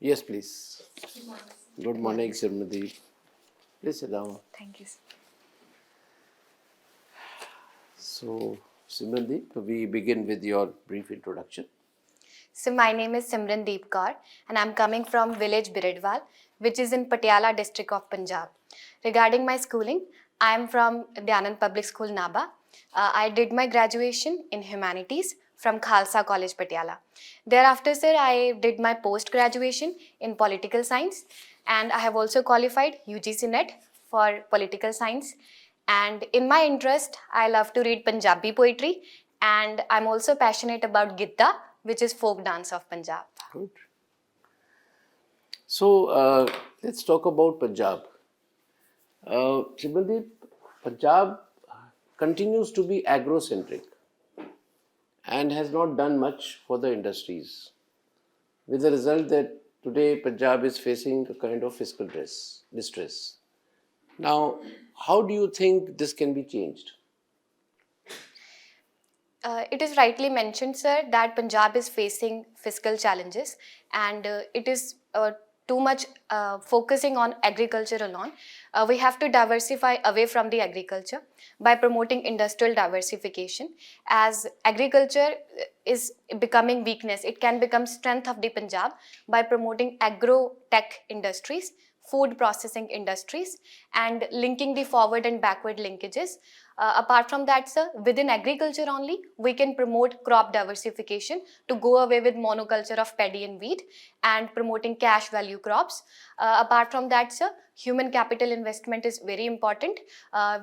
Yes, please. Good morning, Simrandeep. Please sit down. Thank you, sir. So, Simrandeep, we begin with your brief introduction. So my name is Simrandeep Kaur and I'm coming from village Biridwal, which is in Patiala district of Punjab. Regarding my schooling, I am from Dhyanand Public School, Naba. I did my graduation in Humanities from Khalsa College, Patiala. Thereafter, sir, I did my post-graduation in Political Science and I have also qualified UGC NET for Political Science. And in my interest, I love to read Punjabi poetry and I'm also passionate about Gitta, which is folk dance of Punjab. Good. So, let's talk about Punjab. Simrandeep, Punjab continues to be agro-centric and has not done much for the industries, with the result that today Punjab is facing a kind of fiscal distress. Now, how do you think this can be changed? It is rightly mentioned, sir, that Punjab is facing fiscal challenges and it is too much focusing on agriculture alone. We have to diversify away from the agriculture by promoting industrial diversification. As agriculture is becoming weakness, it can become strength of the Punjab by promoting agro-tech industries, food processing industries and linking the forward and backward linkages. Apart from that, sir, within agriculture only, we can promote crop diversification to go away with monoculture of paddy and wheat and promoting cash value crops. Apart from that, sir, human capital investment is very important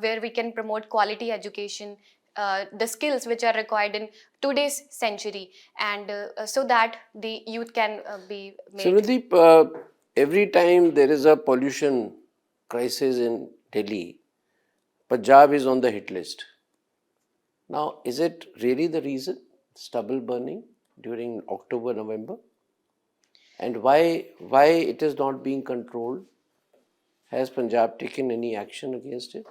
where we can promote quality education, the skills which are required in today's century and so that the youth can be made. Simrandeep, every time there is a pollution crisis in Delhi, Punjab is on the hit list. Now, is it really the reason, stubble burning during October, November? And why it is not being controlled? Has Punjab taken any action against it?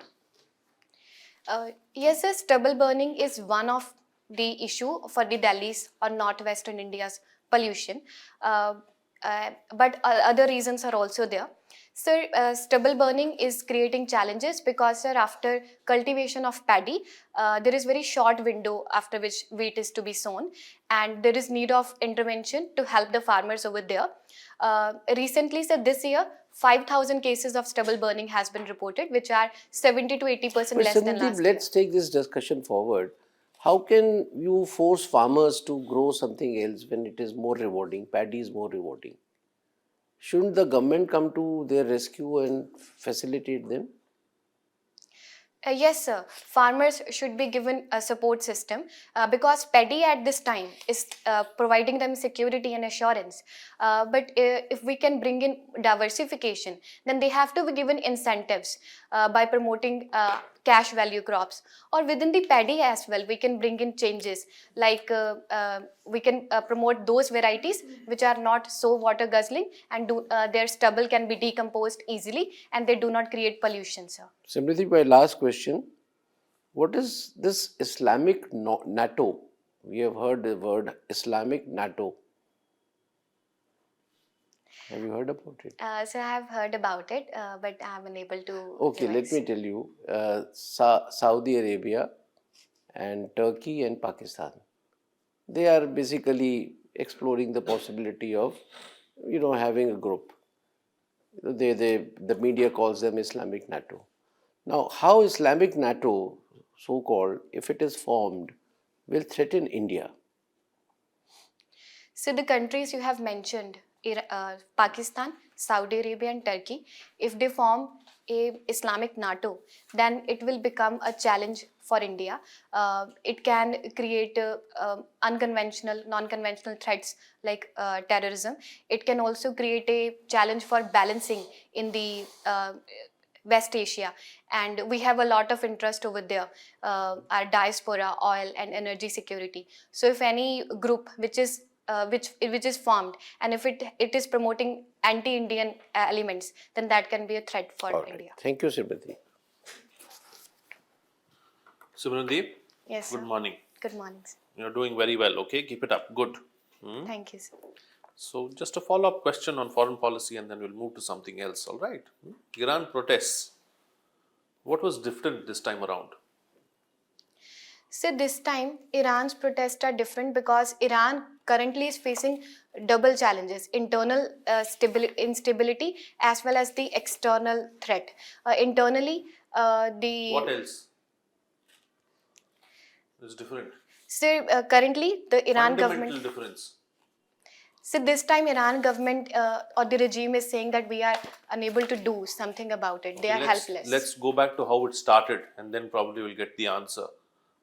Yes, sir, stubble burning is one of the issue for the Delhi's or northwestern India's pollution. But other reasons are also there. Sir, stubble burning is creating challenges because, sir, after cultivation of paddy, there is very short window after which wheat is to be sown and there is need of intervention to help the farmers over there. Recently, sir, this year, 5,000 cases of stubble burning has been reported, which are 70 to 80% But less than last year. let's take this discussion forward. How can you force farmers to grow something else when it is more rewarding? Paddy is more rewarding. Shouldn't the government come to their rescue and facilitate them? Yes, sir. Farmers should be given a support system because paddy at this time is providing them security and assurance. But if we can bring in diversification, then they have to be given incentives by promoting cash value crops. Or within the paddy as well, we can bring in changes like we can promote those varieties which are not so water guzzling and their stubble can be decomposed easily and they do not create pollution, sir. Simrandeep, my last question. What is this Islamic NATO? We have heard the word Islamic NATO. Have you heard about it? So I have heard about it, but I haven't able to. Okay, let me tell you. Saudi Arabia and Turkey and Pakistan, they are basically exploring the possibility of, having a group. The media calls them Islamic NATO. Now, how Islamic NATO, so-called, if it is formed, will threaten India? So the countries you have mentioned, Pakistan, Saudi Arabia and Turkey, if they form a Islamic NATO, then it will become a challenge for India. It can create unconventional, non-conventional threats like terrorism. It can also create a challenge for balancing in the West Asia, and we have a lot of interest over there, our diaspora, oil and energy security. So if any group which is formed and if it is promoting anti-Indian elements, then that can be a threat for India. Thank you, Simrandeep. Simrandeep, Yes, good sir. morning. Good morning, sir. You're doing very well, okay? Keep it up. Good. Thank you, sir. So just a follow-up question on foreign policy and then we'll move to something else, all right? Iran protests. What was different this time around? So this time, Iran's protests are different because Iran currently is facing double challenges: internal instability as well as the external threat. Internally, the What else is different? so currently the Iran Fundamental government. difference. So this time, Iran government or the regime is saying that we are unable to do something about it. They are helpless. Let's go back to how it started and then probably we'll get the answer.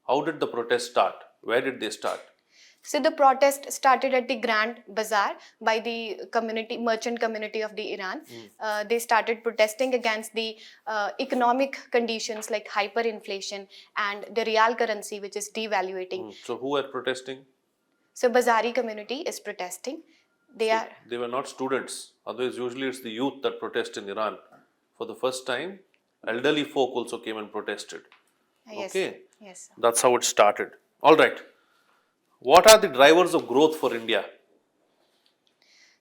How did the protest start? Where did they start? So the protest started at the Grand Bazaar by the merchant community of the Iran. They started protesting against the economic conditions like hyperinflation and the real currency, which is devaluating. So who are protesting? So Bazari community is protesting. They were not students. Otherwise, usually it's the youth that protest in Iran. For the first time, elderly folk also came and protested. Yes. Okay. Yes. That's how it started. All right. What are the drivers of growth for India?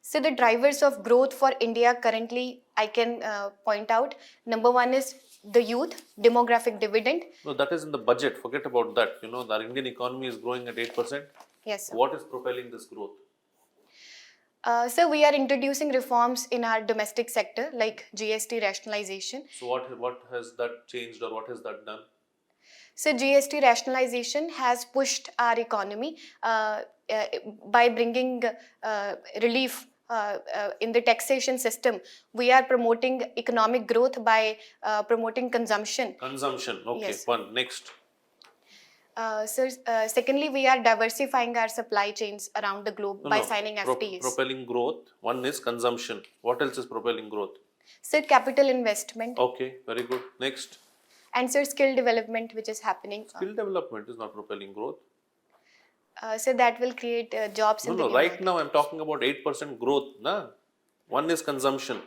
So the drivers of growth for India currently, I can point out. Number one is the youth demographic dividend. No, that is in the budget. Forget about that. You know, the Indian economy is growing at 8%. Yes, sir. What is propelling this growth? So we are introducing reforms in our domestic sector like GST rationalization. So what has that changed or what has that done? So GST rationalization has pushed our economy by bringing relief in the taxation system. We are promoting economic growth by promoting consumption. Consumption. Okay. Yes. One. Next. Secondly, we are diversifying our supply chains around the globe by signing FTAs. Propelling growth. One is consumption. What else is propelling growth? So capital investment. Okay. Very good. Next. And so skill development, which is happening. Skill development is not propelling growth. So that will create jobs in the new Right market. now I'm talking about 8% growth. Na? One is consumption,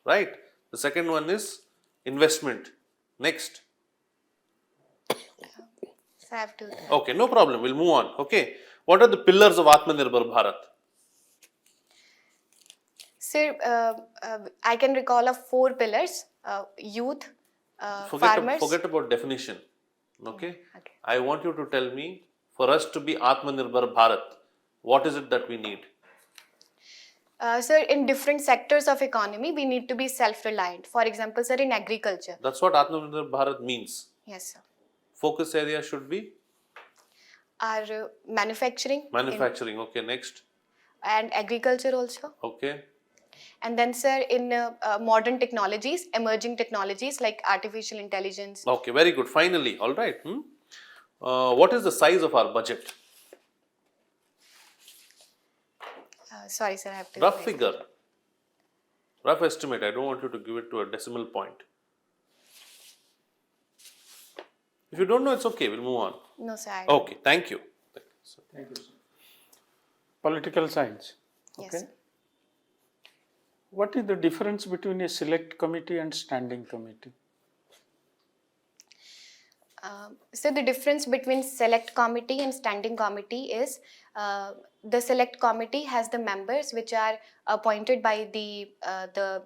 right? The second one is investment. Next. So I have to. Okay, no problem. We'll move on. Okay. What are the pillars of Atmanirbhar Bharat? So I can recall of 4 pillars: youth, farmers. Forget about definition. Okay? Okay. I want you to tell me, for us to be Atmanirbhar Bharat, what is it that we need? Sir, in different sectors of economy, we need to be self-reliant. For example, sir, in agriculture. That's what Atmanirbhar Bharat means. Yes, sir. Focus area should be? Our manufacturing. Manufacturing. Okay, next. And agriculture also. Okay. And then, sir, in modern technologies, emerging technologies like artificial intelligence. Okay, very good. Finally, all right. What is the size of our budget? Sorry, sir, I have to. Rough figure. Rough estimate. I don't want you to give it to a decimal point. If you don't know, it's okay. We'll move on. No, sir. Okay, thank you. Thank you, sir. Political science. Yes, Okay. sir. What is the difference between a select committee and standing committee? So the difference between select committee and standing committee is the select committee has the members which are appointed by the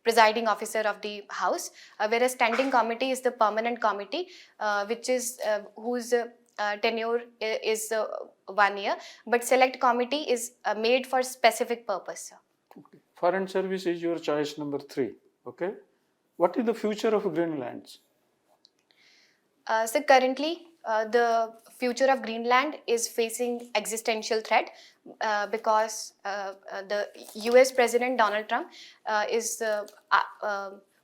presiding officer of the house, whereas standing committee is the permanent committee which is whose tenure is 1 year, but select committee is made for specific purpose. Okay. Foreign service is your choice number 3. Okay. What is the future of Greenland? So currently, the future of Greenland is facing existential threat because the US President Donald Trump is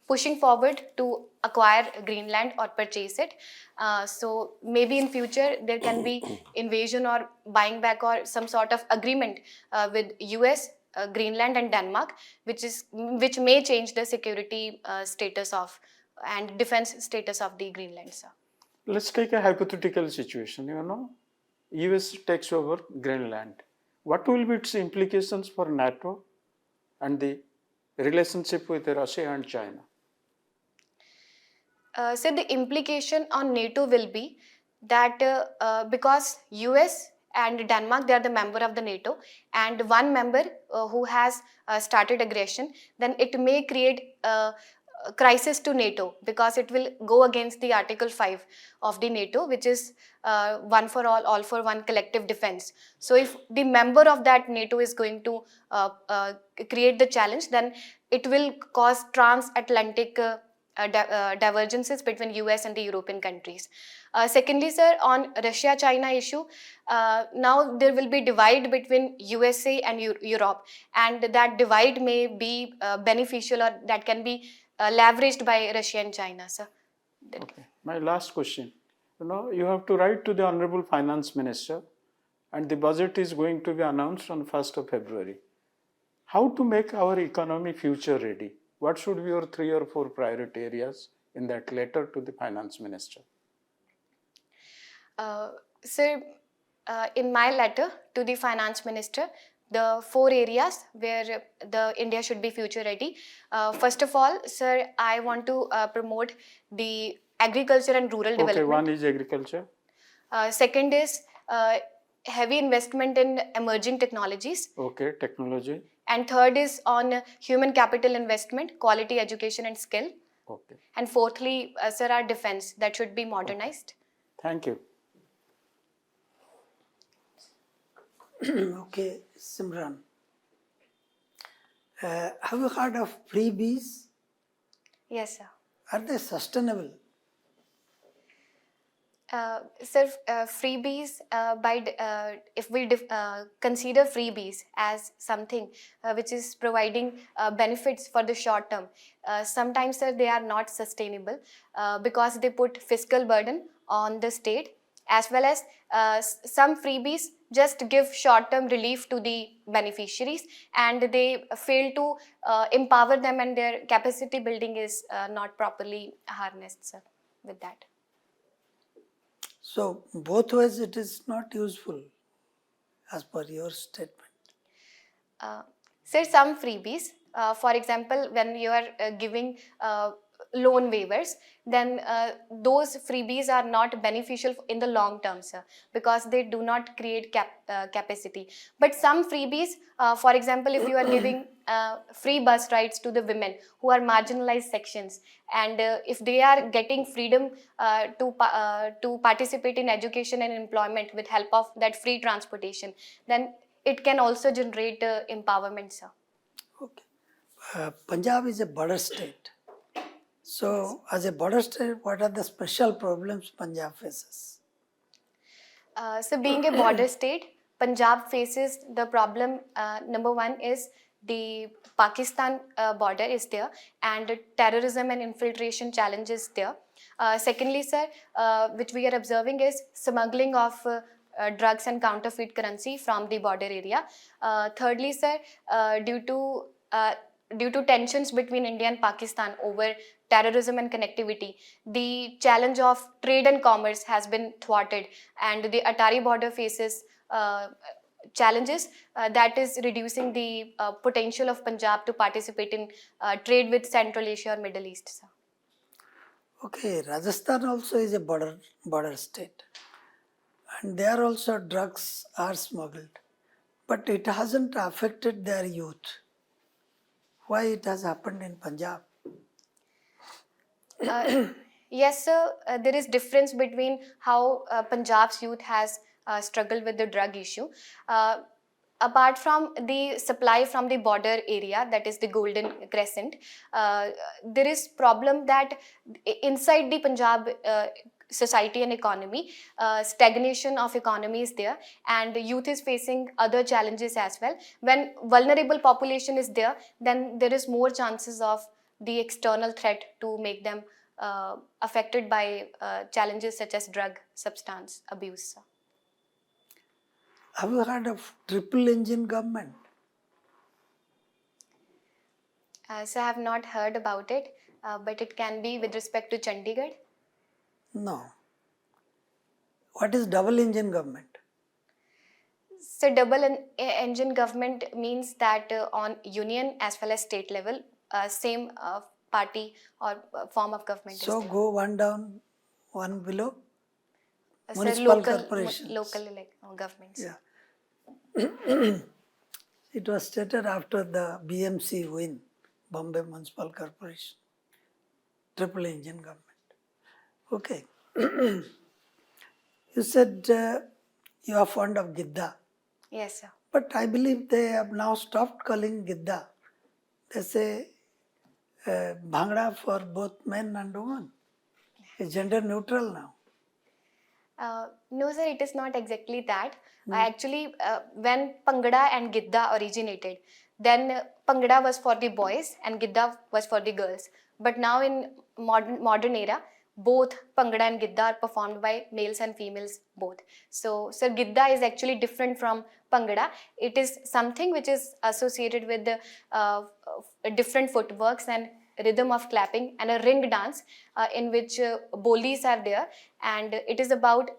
pushing forward to acquire Greenland or purchase it. So maybe in future there can be invasion or buying back or some sort of agreement with US, Greenland and Denmark, which may change the security status of and defense status of the Greenland, sir. Let's take a hypothetical situation. US takes over Greenland. What will be its implications for NATO and the relationship with Russia and China? So the implication on NATO will be that because US and Denmark, they are the member of the NATO, and one member who has started aggression, then it may create a crisis to NATO, because it will go against the Article 5 of the NATO, which is one for all for one, collective defense. So if the member of that NATO is going to create the challenge, then it will cause transatlantic divergences between US and the European countries. Secondly, sir, on Russia-China issue, now there will be divide between USA and Europe, and that divide may be beneficial, or that can be leveraged by Russia and China, sir. Okay. My last question. You have to write to the Honorable Finance Minister, and the budget is going to be announced on 1st of February. How to make our economy future ready? What should be your 3 or 4 priority areas in that letter to the Finance Minister? Sir, in my letter to the Finance Minister, the 4 areas where the India should be future ready. First of all, sir, I want to promote the agriculture and rural development. Okay, one is agriculture. Second is heavy investment in emerging technologies. Okay, technology. And third is on human capital investment, quality education and skill. Okay. And fourthly, sir, our defense, that should be modernized. Thank you. Okay, Simran. Have you heard of freebies? Yes, sir. Are they sustainable? Sir, freebies, if we consider freebies as something which is providing benefits for the short term, sometimes, sir, they are not sustainable because they put fiscal burden on the state, as well as some freebies just give short-term relief to the beneficiaries, and they fail to empower them, and their capacity building is not properly harnessed, sir, with that. So, both ways it is not useful as per your statement. Sir, some freebies, for example, when you are giving loan waivers, then those freebies are not beneficial in the long term, sir, because they do not create capacity. But some freebies, for example, if you are giving free bus rides to the women who are marginalized sections, and if they are getting freedom to participate in education and employment with help of that free transportation, then it can also generate empowerment, sir. Okay. Punjab is a border state. So, as a border state, what are the special problems Punjab faces? So, being a border state, Punjab faces the problem. Number one is the Pakistan border is there, and terrorism and infiltration challenges there. Secondly, sir, which we are observing is smuggling of drugs and counterfeit currency from the border area. Thirdly, sir, due to tensions between India and Pakistan over terrorism and connectivity, the challenge of trade and commerce has been thwarted, and the Atari border faces challenges that is reducing the potential of Punjab to participate in trade with Central Asia or Middle East, sir. Okay, Rajasthan also is a border state, and there also drugs are smuggled, but it hasn't affected their youth. Why it has happened in Punjab? Yes, sir, there is difference between how Punjab's youth has struggled with the drug issue. Apart from the supply from the border area, that is the Golden Crescent, there is problem that inside the Punjab society and economy, stagnation of economy is there, and youth is facing other challenges as well. When vulnerable population is there, then there is more chances of the external threat to make them affected by challenges such as drug substance abuse. Have you heard of triple engine government? So I have not heard about it, but it can be with respect to Chandigarh. No. What is double engine government? So double engine government means that on union as well as state level, same party or form of government So is there. go one down, one below? Sir, Municipal local corporations. governments. Yeah. It was stated after the BMC win, Bombay Municipal Corporation, triple engine government. Okay. You said you are fond of Gidda, Yes, sir. but I believe they have now stopped calling Gidda. They say Bhangra for both men and women. It's gender neutral now. No, sir, it is not exactly that. Actually, when Pangada and Gidda originated, then Pangada was for the boys and Gidda was for the girls. But now in modern era, both Pangada and Gidda are performed by males and females both. So, sir, Gidda is actually different from Pangada. It is something which is associated with the different footworks and rhythm of clapping and a ring dance in which bolis are there, and it is about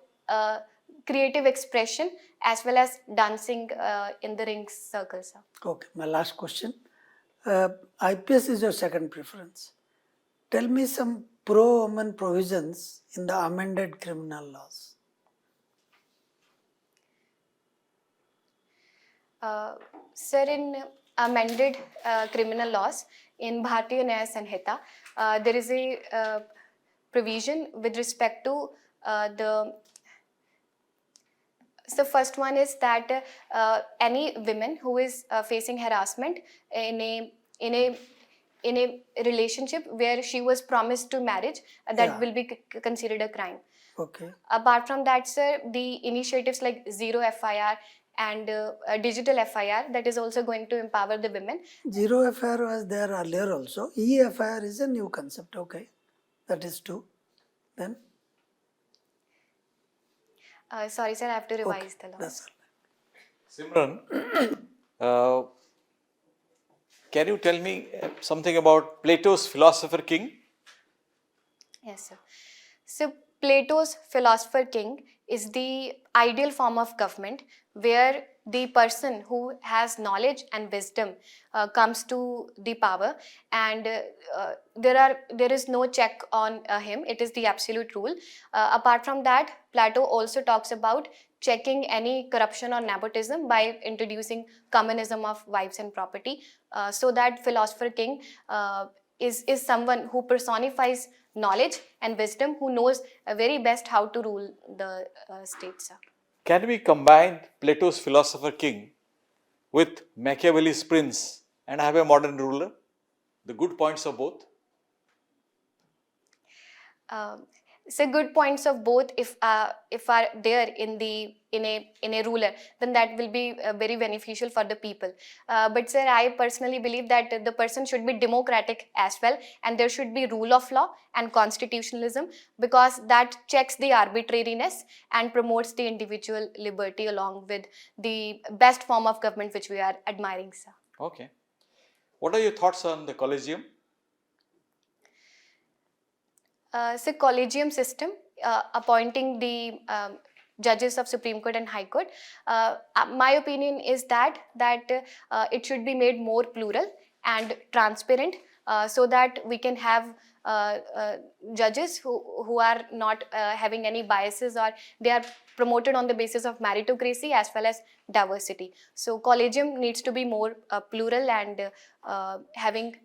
creative expression as well as dancing in the ring circles. Okay, my last question. IPS is your second preference. Tell me some pro-women provisions in the amended criminal laws. Sir, in amended criminal laws in Bharatiya Nyaya Sanhita, there is a provision with respect to so first one is that any women who is facing harassment in a relationship where she was promised to marriage, that Yeah. will be considered a crime. Okay. Apart from that, sir, the initiatives like Zero FIR and Digital FIR, that is also going to empower the women. Zero FIR was there earlier also. EFIR is a new concept. Okay, that is true. Then Sorry, sir, I have to revise the laws. that's all. Simran, can you tell me something about Plato's philosopher king? Yes, sir. So Plato's philosopher king is the ideal form of government where the person who has knowledge and wisdom comes to the power, and there is no check on him. It is the absolute rule. Apart from that, Plato also talks about checking any corruption or nepotism by introducing communism of wives and property, so that philosopher king is someone who personifies knowledge and wisdom, who knows very best how to rule the state, sir. Can we combine Plato's philosopher king with Machiavelli's prince and have a modern ruler? The good points of both? So good points of both, if are there in a ruler, then that will be very beneficial for the people. But sir, I personally believe that the person should be democratic as well, and there should be rule of law and constitutionalism, because that checks the arbitrariness and promotes the individual liberty along with the best form of government which we are admiring, sir. Okay. What are your thoughts on the collegium? So collegium system, appointing the judges of Supreme Court and High Court, my opinion is that it should be made more plural and transparent, so that we can have judges who are not having any biases, or they are promoted on the basis of meritocracy as well as diversity. So collegium needs to be more plural and having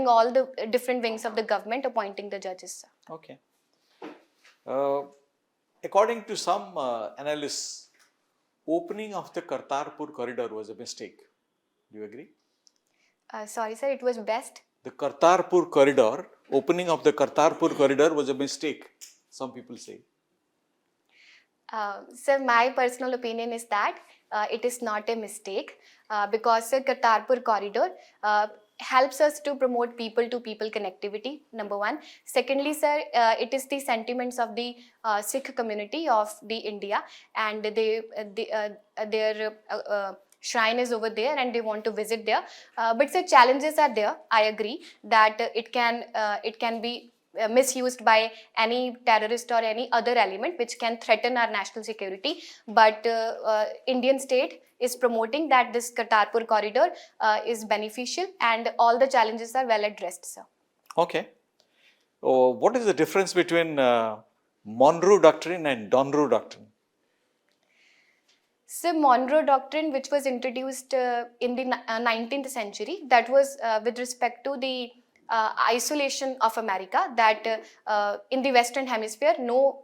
all the different wings of the government appointing the judges. Okay. According to some analysts, opening of the Kartarpur corridor was a mistake. Do you agree? Sorry, sir, it was best. The Kartarpur corridor, opening of the Kartarpur corridor was a mistake, some people say. Sir, my personal opinion is that it is not a mistake, because the Kartarpur corridor helps us to promote people-to-people connectivity, number one. Secondly, sir, it is the sentiments of the Sikh community of the India, and their shrine is over there and they want to visit there. But sir, challenges are there. I agree that it can be misused by any terrorist or any other element which can threaten our national security. But Indian state is promoting that this Kartarpur corridor is beneficial, and all the challenges are well addressed, sir. Okay. What is the difference between Monroe Doctrine and Donroe Doctrine? So Monroe Doctrine, which was introduced in the 19th century, that was with respect to the isolation of America, that in the Western Hemisphere, no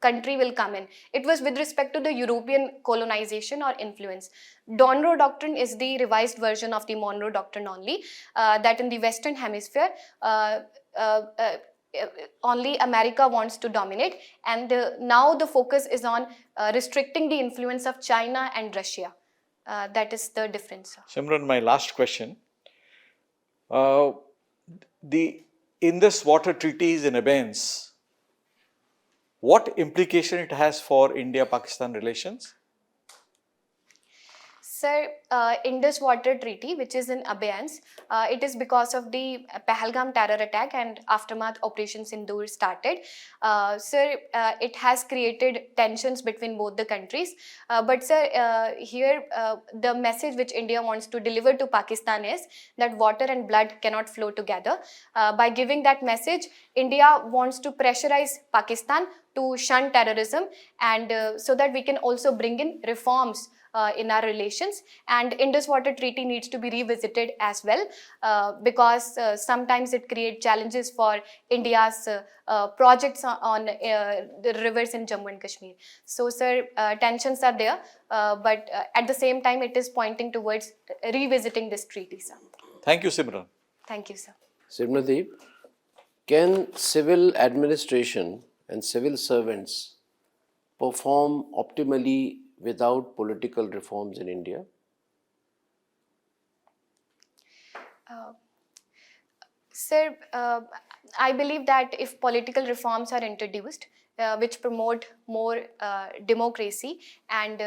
country will come in. It was with respect to the European colonization or influence. Donroe Doctrine is the revised version of the Monroe Doctrine only, that in the Western Hemisphere, only America wants to dominate, and now the focus is on restricting the influence of China and Russia. That is the difference. Simran, my last question. The Indus Water Treaty is in abeyance. What implication it has for India-Pakistan relations? Sir, Indus Water Treaty, which is in abeyance, it is because of the Pahalgam terror attack and aftermath Operation Sindoor started. Sir, it has created tensions between both the countries. But sir, here the message which India wants to deliver to Pakistan is that water and blood cannot flow together. By giving that message, India wants to pressurize Pakistan to shun terrorism, and so that we can also bring in reforms in our relations. And Indus Water Treaty needs to be revisited as well, because sometimes it creates challenges for India's projects on the rivers in Jammu and Kashmir. So sir, tensions are there, but at the same time it is pointing towards revisiting this treaty, sir. Thank you, Simran. Thank you, sir. Simrandeep, can civil administration and civil servants perform optimally without political reforms in India? Sir, I believe that if political reforms are introduced, which promote more democracy and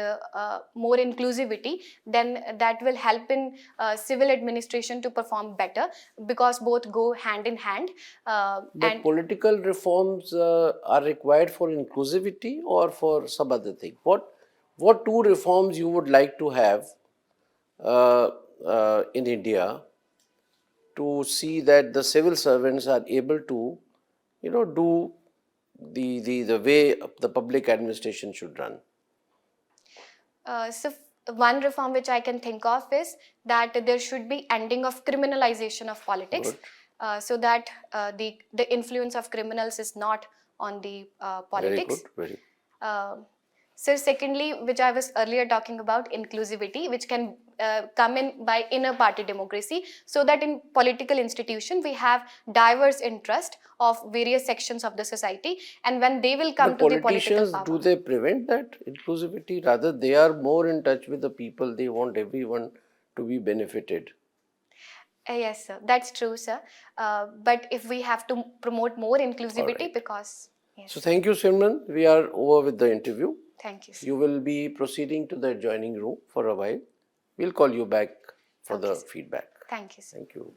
more inclusivity, then that will help in civil administration to perform better, because both go hand in hand. But political reforms are required for inclusivity or for some other thing? What two reforms you would like to have in India to see that the civil servants are able to, do the way the public administration should run? So one reform which I can think of is that there should be ending of criminalization of politics, so that the influence of criminals is not on the politics. Very good. So secondly, which I was earlier talking about, inclusivity, which can come in by inner party democracy, so that in political institution we have diverse interest of various sections of the society, and when they will come to the political power. Do they prevent that inclusivity? Rather, they are more in touch with the people. They want everyone to be benefited. Yes, sir. That's true, sir. But if we have to promote more inclusivity, because... Yes. So thank you, Simran. We are over with the interview. Thank you, sir. You will be proceeding to the adjoining room for a while. We'll call you back for the feedback. Thank you, sir. Thank you.